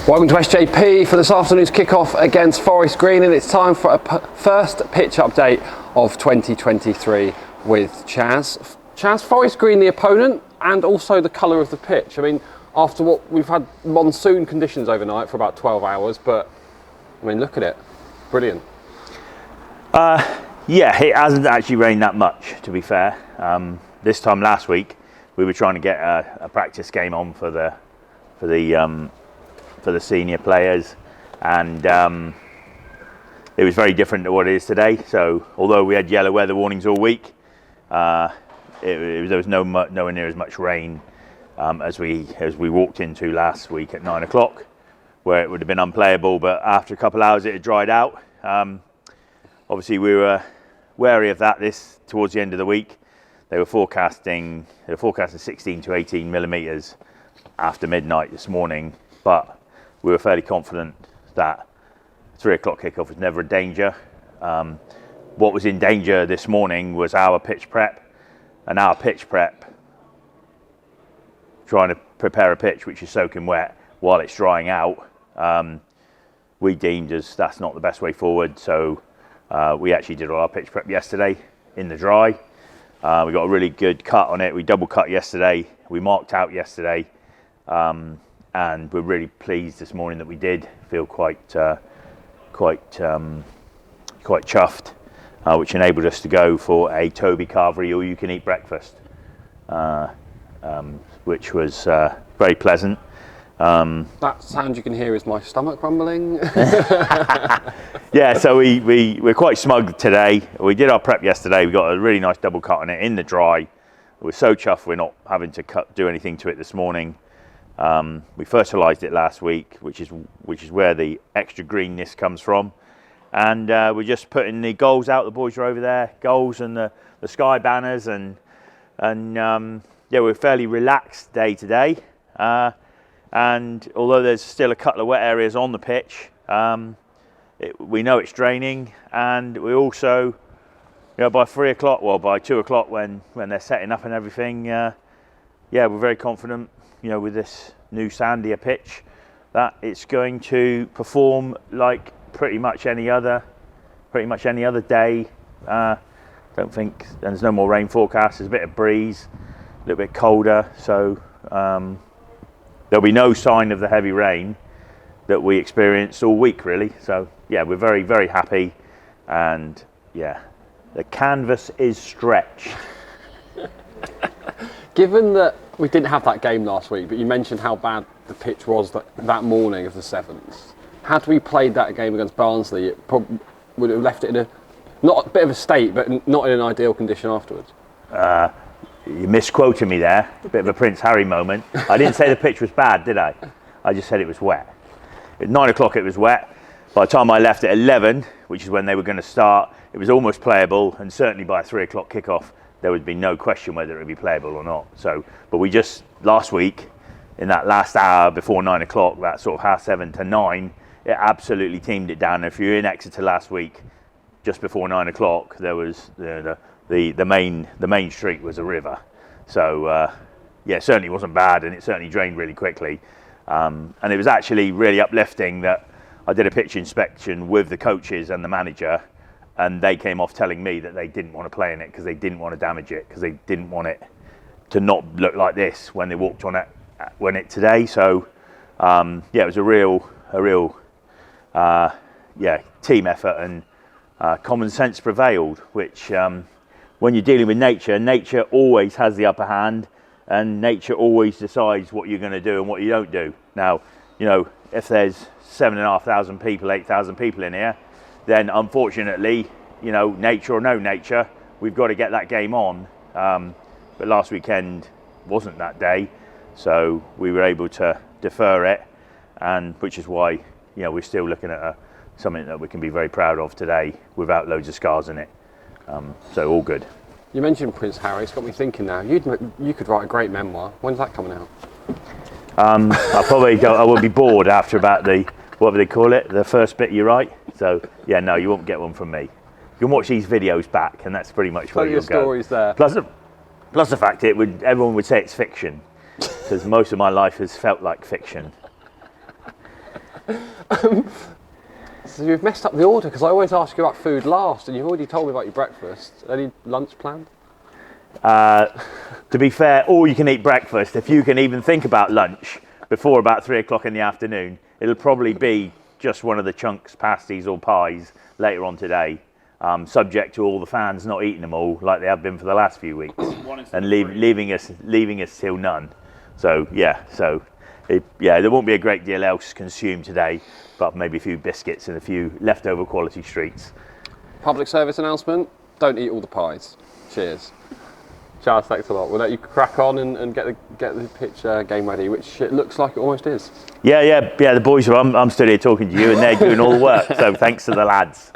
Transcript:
Welcome to SJP for this afternoon's kickoff against Forest Green, and it's time for a first pitch update of 2023 with Chaz. Chaz, Forest Green the opponent and also the colour of the pitch. I mean, after what we've had monsoon conditions overnight for about 12 hours, but I mean, look at it, brilliant. Yeah, it hasn't actually rained that much, to be fair. This time last week, we were trying to get a practice game on for the senior players, and it was very different to what it is today. So although we had yellow weather warnings all week, there was nowhere near as much rain as we walked into last week at 9 o'clock, where it would have been unplayable, but after a couple of hours it had dried out. Obviously we were wary of that towards the end of the week. They were forecasting 16 to 18 millimetres after midnight this morning, but we were fairly confident that 3 o'clock kickoff was never a danger. What was in danger this morning was our pitch prep, and our pitch prep, trying to prepare a pitch which is soaking wet while it's drying out, we deemed as that's not the best way forward. So we actually did all our pitch prep yesterday in the dry. We got a really good cut on it. We double cut yesterday. We marked out yesterday. And we're really pleased this morning that we did. Feel quite chuffed, which enabled us to go for a Toby Carvery all-you-can-eat breakfast, which was very pleasant. That sound you can hear is my stomach rumbling. Yeah, so we're quite smug today. We did our prep yesterday. We got a really nice double cut on it in the dry. We're so chuffed we're not having to do anything to it this morning. We fertilised it last week, which is where the extra greenness comes from, and we're just putting the goals out. The boys are over there, goals and the sky banners, and yeah, we're fairly relaxed day to day. And although there's still a couple of wet areas on the pitch, we know it's draining, and we also, by 3 o'clock, well, by 2 o'clock when they're setting up and everything, yeah, we're very confident, with this new sandier pitch, that it's going to perform like pretty much any other day. Don't think there's no more rain forecast. There's a bit of breeze, a little bit colder, so there'll be no sign of the heavy rain that we experienced all week, really. So yeah, we're very, very happy, and yeah, the canvas is stretched. Given that we didn't have that game last week, but you mentioned how bad the pitch was that morning of the 7th. Had we played that game against Barnsley, it probably would have left it in not a bit of a state, but not in an ideal condition afterwards. You misquoted me there, a bit of a Prince Harry moment. I didn't say the pitch was bad, did I? I just said it was wet. At 9 o'clock it was wet. By the time I left at 11, which is when they were going to start, it was almost playable, and certainly by 3 o'clock kickoff, there would be no question whether it would be playable or not. So, but we just, last week, in that last hour before 9 o'clock, that sort of 7:30 to 9, it absolutely teamed it down. If you were in Exeter last week, just before 9 o'clock, there was the main street was a river. So yeah, it certainly wasn't bad, and it certainly drained really quickly. And it was actually really uplifting that I did a pitch inspection with the coaches and the manager, and they came off telling me that they didn't want to play in it because they didn't want to damage it, because they didn't want it to not look like this when they walked on it today. So yeah, it was a real team effort, and common sense prevailed, which when you're dealing with nature always has the upper hand, and nature always decides what you're going to do and what you don't do. Now, if there's 7,500 people, 8,000 people in here, then unfortunately, nature or no nature, we've got to get that game on. But last weekend wasn't that day, so we were able to defer it, and which is why we're still looking at something that we can be very proud of today without loads of scars in it. So all good. You mentioned Prince Harry. It's got me thinking now. You could write a great memoir. When's that coming out? I will be bored after about whatever they call it, the first bit you write. So yeah, no, you won't get one from me. You can watch these videos back, and that's pretty much where you'll go. Stories there. Plus the fact everyone would say it's fiction, because most of my life has felt like fiction. So you've messed up the order because I always ask you about food last, and you've already told me about your breakfast. Any lunch planned? To be fair, all you can eat breakfast. If you can even think about lunch before about 3 o'clock in the afternoon, it'll probably be just one of the chunks, pasties or pies later on today, subject to all the fans not eating them all like they have been for the last few weeks, and leaving us till none. So yeah, there won't be a great deal else consumed today, but maybe a few biscuits and a few leftover quality streets. Public service announcement: don't eat all the pies. Cheers. Chaz, thanks a lot. We'll let you crack on and get the pitch game ready, which it looks like it almost is. Yeah. The boys I'm stood here talking to you, and they're doing all the work. So thanks to the lads.